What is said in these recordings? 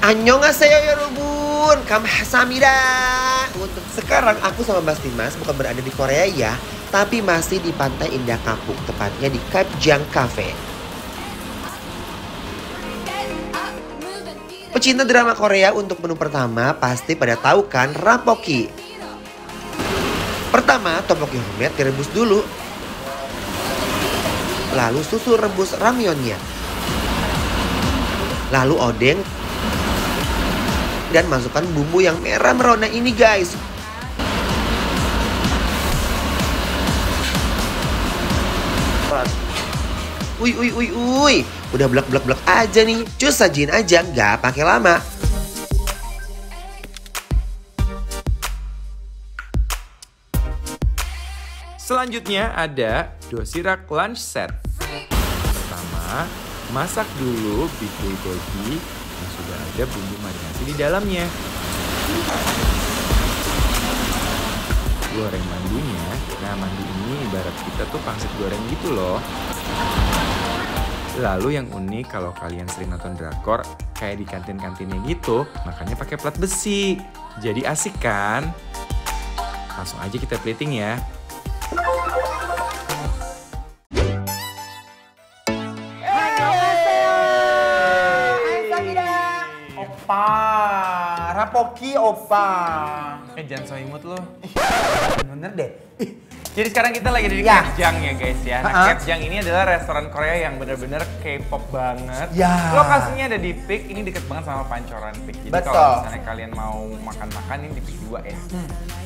Annyeonghaseyo yorobun, kamsahamnida. Untuk sekarang aku sama Mas Dimas bukan berada di Korea ya, tapi masih di Pantai Indah Kapuk, tepatnya di Kapjang Cafe. Pecinta drama Korea untuk menu pertama pasti pada tahu kan rapoki. Pertama, tteokbokki homemade direbus dulu. Lalu susu rebus ramyeonnya. Lalu odeng. Dan masukkan bumbu yang merah merona ini guys. Uy. Udah blek aja nih. Cus sajiin aja, nggak pakai lama. Selanjutnya ada dosirak lunch set. Pertama, masak dulu beef bulgogi yang sudah ada bumbu marinasi di dalamnya. Goreng mandunya. Nah, mandu ini ibarat kita tuh pangsit goreng gitu loh. Lalu yang unik kalau kalian sering nonton drakor kayak di kantin-kantinnya gitu, makanya pakai plat besi. Jadi asik kan? Langsung aja kita plating ya. Opa, rapoki opa. Jangan so imut lo. Bener deh. Jadi sekarang kita lagi di Ya. Kapjang ya guys ya. Nah, Kapjang ini adalah restoran Korea yang bener-bener K-pop banget. Ya. Lokasinya ada di PIK, ini deket banget sama Pancoran PIK. Jadi Betul. kalau misalnya kalian mau makan-makan ini di PIK 2 ya.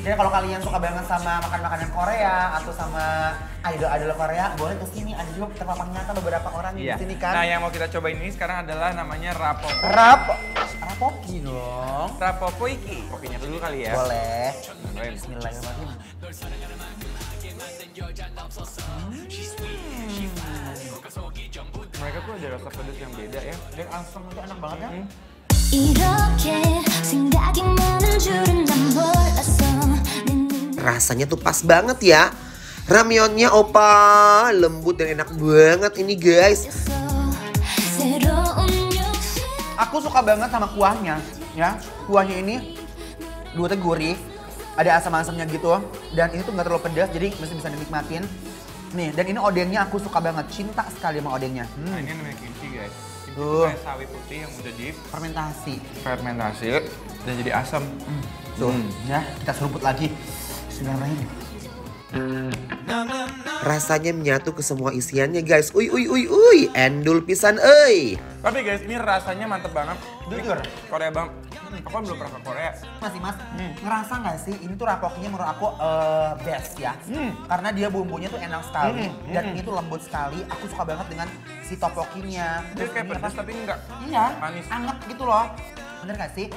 Jadi kalau kalian suka banget sama makan makanan Korea atau sama idol-idol Korea, boleh kesini. Ada juga terpapang nyata beberapa orang di sini kan. Nah, yang mau kita cobain ini sekarang adalah namanya rapopo. Rapoki dong. Rapopo iki. Kopinya dulu kali ya. Boleh. Boleh. Bismillahirrahmanirrahim. Mereka tuh ada rasa pedas yang beda ya. Dan asam itu enak banget ya. 이렇게 생각이 많은 줄은 난 몰랐어. Rasanya tuh pas banget ya. Ramyeonnya opa, lembut dan enak banget ini guys. 새로운 욕심. Aku suka banget sama kuahnya, ya. Kuahnya ini dua gurih, ada asam-asamnya gitu, dan ini tuh nggak terlalu pedas, jadi masih bisa dinikmatin. Nih, dan ini odengnya aku suka banget, cinta sekali sama odengnya. Nah, ini namanya kimchi guys. Kimchi Tuh. itu kayak sawi putih yang udah di Fermentasi. fermentasi dan jadi asam. Tuh, ya kita seruput lagi. Bismillahirrahmanirrahim. Rasanya menyatu ke semua isiannya guys. Uy, endul pisan Tapi guys, ini rasanya mantep banget. Jujur. Korea bang. Aku kan belum pernah ke Korea. Mas, ngerasa nggak sih ini tuh rapokinya menurut aku best ya. Karena dia bumbunya tuh enak sekali dan ini tuh lembut sekali. Aku suka banget dengan si topokinya. Dia kayak ini pedas tapi enggak. Iya, Manis. anget gitu loh. Bener gak sih?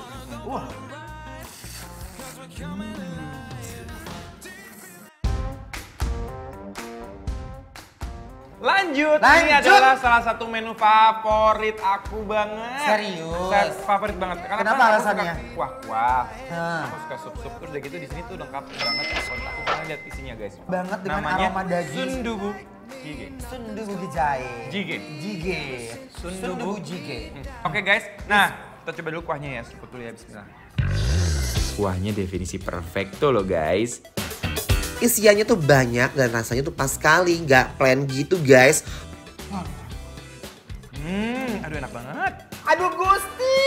Lanjut, ini adalah salah satu menu favorit aku banget. Serius? Favorit banget. Karena Kenapa aku alasannya? suka kuah-kuah. Nah. Aku suka sup-sup. Terus udah gitu di sini tuh lengkap banget favorit aku karena lihat isinya guys. Banget dengan Namanya aroma daging. sundubu jjigae. Sundubu Gijae. Jjigae. Sundubu Jjigae. Oke guys, nah kita coba dulu kuahnya ya. Seruput dulu ya, bismillah. Kuahnya definisi perfecto loh guys. Isiannya tuh banyak dan rasanya tuh pas sekali, nggak plain gitu guys. Aduh enak banget. Aduh Gusti.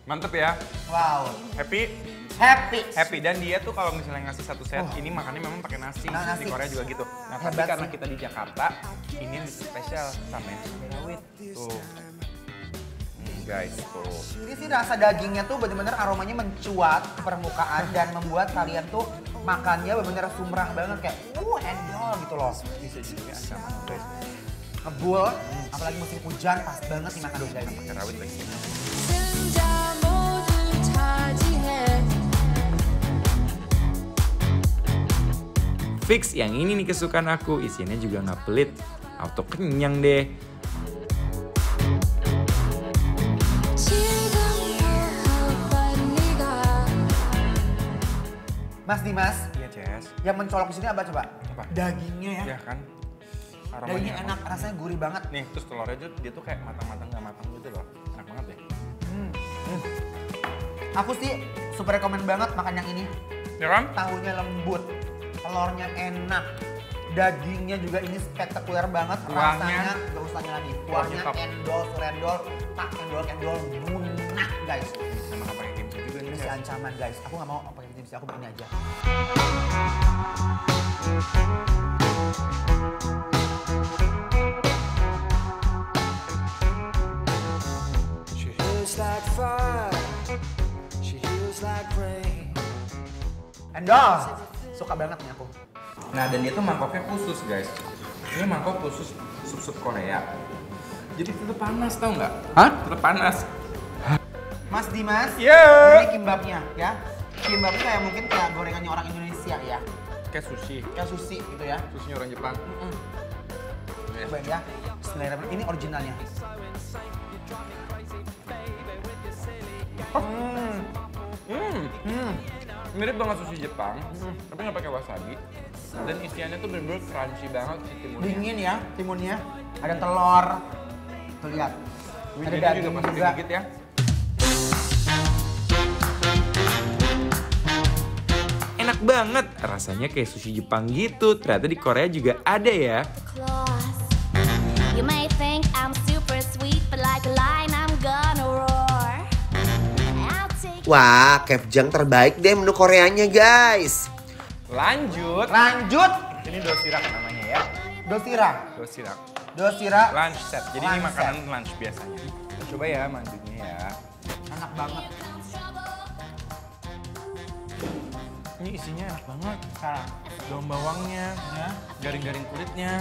Mantep ya. Wow. Happy? Happy. Dan dia tuh kalau misalnya ngasih satu set, ini makannya memang pakai nasi. Nah, Di nasi. Korea juga gitu. Nah, tapi Hebat karena sih. kita di Jakarta, ini yang spesial sama yang rawit. Tuh. Guys, tuh. Ini sih rasa dagingnya tuh bener-bener aromanya mencuat ke permukaan dan membuat kalian tuh makannya bener-bener sumrah banget kayak endol gitu loh. Bisa juga asam, guys. Ngebul, apalagi musim hujan pas banget nih makan guys. Pakai rawit lagi. 진짜 모두 차지해. Fix yang ini nih kesukaan aku, isinya juga nggak pelit. Auto kenyang deh. 지금 빨리 가. Mas Dimas, Iya, Ces. yang mencolok di sini apa coba? Apa? Dagingnya ya. Ya kan? Dagingnya enak, rasanya gurih banget. Nih, terus telurnya dia tuh kayak matang-matang nggak matang gitu loh. Enak banget deh. Aku sih super rekomen banget makan yang ini. Ya kan? Tahunya lembut, telurnya enak, dagingnya juga ini spektakuler banget. Kuahnya, rasanya gak usah lagi. kuahnya Kuahnya top. endol, surendol, tak endol lunak guys. Sama nggak pakai kimchi juga nih. Ini si ancaman guys. Aku nggak mau pakai kimchi, aku begini aja. She heals like fire, she heals like rain. Endol, suka banget nih aku. Nah, dan dia tuh mangkoknya khusus, guys. Ini mangkok khusus sup-sup Korea. Jadi tetap panas, tau nggak? Hah? Tetap panas. Mas Dimas, Yeah. ini kimbapnya ya. Kimbapnya kayak mungkin kayak gorengannya orang Indonesia ya. Kayak sushi. Kayak sushi gitu ya. Sushinya orang Jepang. Ya. Cobain ya. Bismillahirrahmanirrahim. Ini originalnya. Mirip banget sushi Jepang, tapi nggak pakai wasabi. Dan isiannya tuh bener-bener crunchy banget si timunnya. Dingin ya timunnya. Ada telur. Tuh lihat. Ada Wijennya daging juga masih juga. dikit ya. Enak banget, rasanya kayak sushi Jepang gitu. Ternyata di Korea juga ada ya. claws. You may think I'm super sweet, but like a lion, I'm gonna roar. I'll take Wah, Kapjang terbaik deh menu Koreanya guys. Lanjut. Lanjut. Ini dosirak namanya ya. Dosira. Dosirak. Dosira. Lunch set. Jadi ini Lunch makanan lunch biasanya. Kita coba ya manjunya ya. Enak banget. Ini isinya enak banget. Sekarang. Daun bawangnya, Ya. garing-garing kulitnya.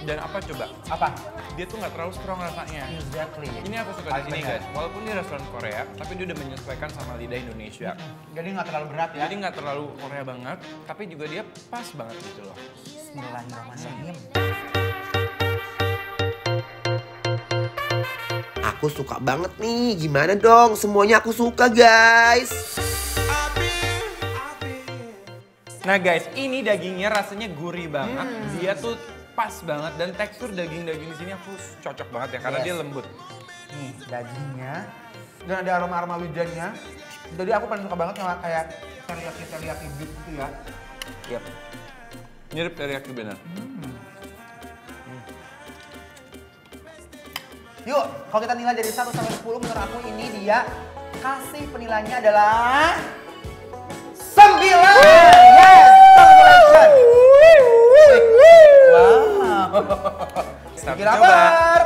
Dan apa coba? Apa? Dia tuh nggak terlalu strong rasanya. Exactly. Ini aku suka di Paling sini benar. guys. Walaupun ini restoran Korea, tapi dia udah menyesuaikan sama lidah Indonesia. Jadi nggak terlalu berat ya. Jadi nggak terlalu Korea banget, tapi juga dia pas banget gitu loh. Bismillahirrahmanirrahim. Aku suka banget nih. Gimana dong? Semuanya aku suka guys. Nah guys, ini dagingnya rasanya gurih banget. Dia tuh pas banget dan tekstur daging-daging di sini aku cocok banget ya karena Yes. dia lembut. Nih dagingnya. Dan ada aroma-aroma wijennya. Jadi aku paling suka banget sama kayak teriyaki beef gitu ya. Yap. Mirip teriyaki bener. Yuk, kalau kita nilai dari 1 sampai 10 menurut aku ini dia kasih penilaiannya adalah 9. Yes, congratulations. Wow. Sampai Kira coba. lapar.